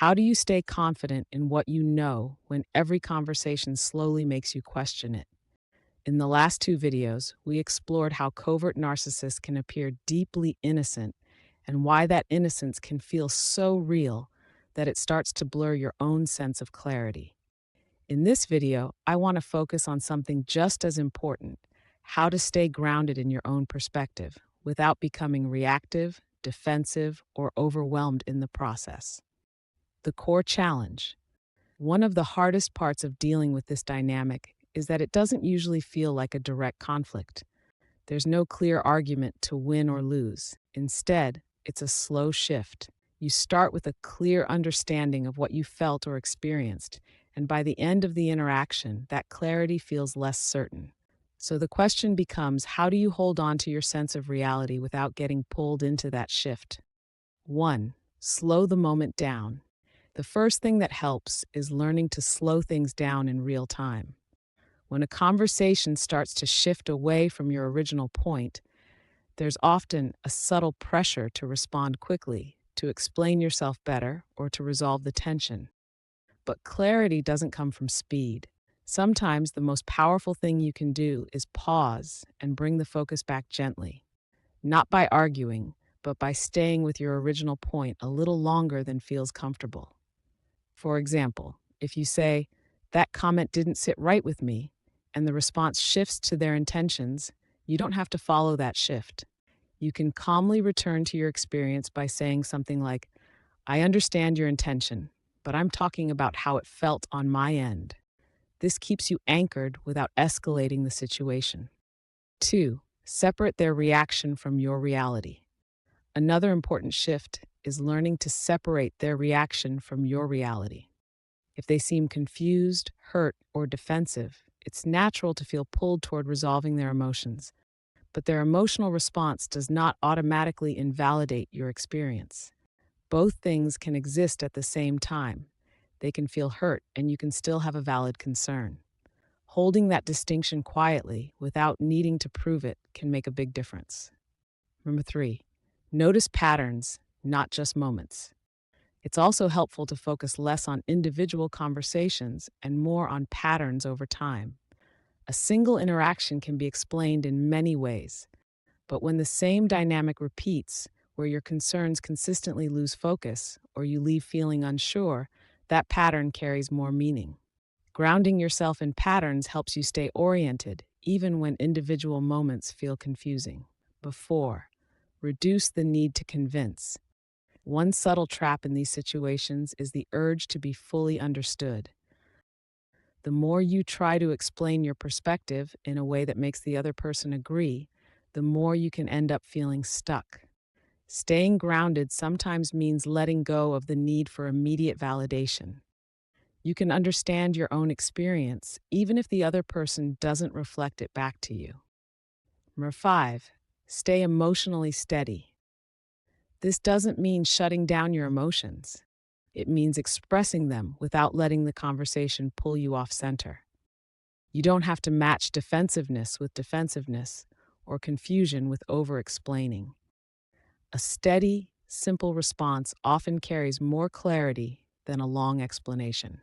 How do you stay confident in what you know when every conversation slowly makes you question it? In the last two videos, we explored how covert narcissists can appear deeply innocent and why that innocence can feel so real that it starts to blur your own sense of clarity. In this video, I want to focus on something just as important: how to stay grounded in your own perspective without becoming reactive, defensive, or overwhelmed in the process. The core challenge. One of the hardest parts of dealing with this dynamic is that it doesn't usually feel like a direct conflict. There's no clear argument to win or lose. Instead, it's a slow shift. You start with a clear understanding of what you felt or experienced, and by the end of the interaction, that clarity feels less certain. So the question becomes, how do you hold on to your sense of reality without getting pulled into that shift? 1. Slow the moment down. The first thing that helps is learning to slow things down in real time. When a conversation starts to shift away from your original point, there's often a subtle pressure to respond quickly, to explain yourself better, or to resolve the tension. But clarity doesn't come from speed. Sometimes the most powerful thing you can do is pause and bring the focus back gently, not by arguing, but by staying with your original point a little longer than feels comfortable. For example, if you say, "That comment didn't sit right with me," and the response shifts to their intentions, you don't have to follow that shift. You can calmly return to your experience by saying something like, "I understand your intention, but I'm talking about how it felt on my end." This keeps you anchored without escalating the situation. 2. Separate their reaction from your reality. Another important shift is learning to separate their reaction from your reality. If they seem confused, hurt, or defensive, it's natural to feel pulled toward resolving their emotions. But their emotional response does not automatically invalidate your experience. Both things can exist at the same time. They can feel hurt, and you can still have a valid concern. Holding that distinction quietly, without needing to prove it, can make a big difference. Number 3, notice patterns, not just moments. It's also helpful to focus less on individual conversations and more on patterns over time. A single interaction can be explained in many ways, but when the same dynamic repeats, where your concerns consistently lose focus or you leave feeling unsure, that pattern carries more meaning. Grounding yourself in patterns helps you stay oriented, even when individual moments feel confusing. Before, reduce the need to convince. One subtle trap in these situations is the urge to be fully understood. The more you try to explain your perspective in a way that makes the other person agree, the more you can end up feeling stuck. Staying grounded sometimes means letting go of the need for immediate validation. You can understand your own experience, even if the other person doesn't reflect it back to you. Number 5, stay emotionally steady. This doesn't mean shutting down your emotions. It means expressing them without letting the conversation pull you off center. You don't have to match defensiveness with defensiveness or confusion with over-explaining. A steady, simple response often carries more clarity than a long explanation.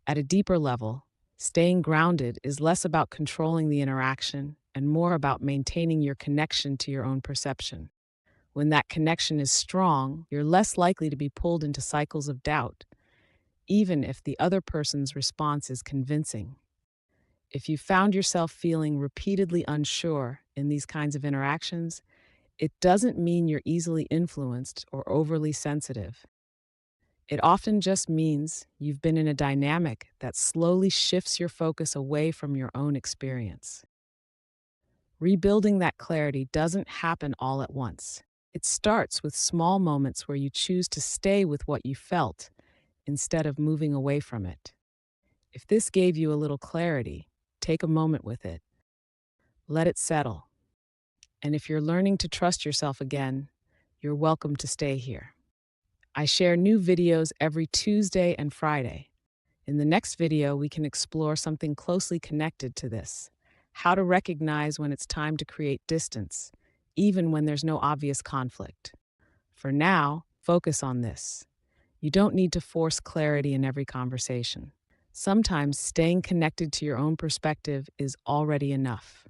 At a deeper level, staying grounded is less about controlling the interaction and more about maintaining your connection to your own perception. When that connection is strong, you're less likely to be pulled into cycles of doubt, even if the other person's response is convincing. If you found yourself feeling repeatedly unsure in these kinds of interactions, it doesn't mean you're easily influenced or overly sensitive. It often just means you've been in a dynamic that slowly shifts your focus away from your own experience. Rebuilding that clarity doesn't happen all at once. It starts with small moments where you choose to stay with what you felt instead of moving away from it. If this gave you a little clarity, take a moment with it. Let it settle. And if you're learning to trust yourself again, you're welcome to stay here. I share new videos every Tuesday and Friday. In the next video, we can explore something closely connected to this: how to recognize when it's time to create distance, even when there's no obvious conflict. For now, focus on this. You don't need to force clarity in every conversation. Sometimes staying connected to your own perspective is already enough.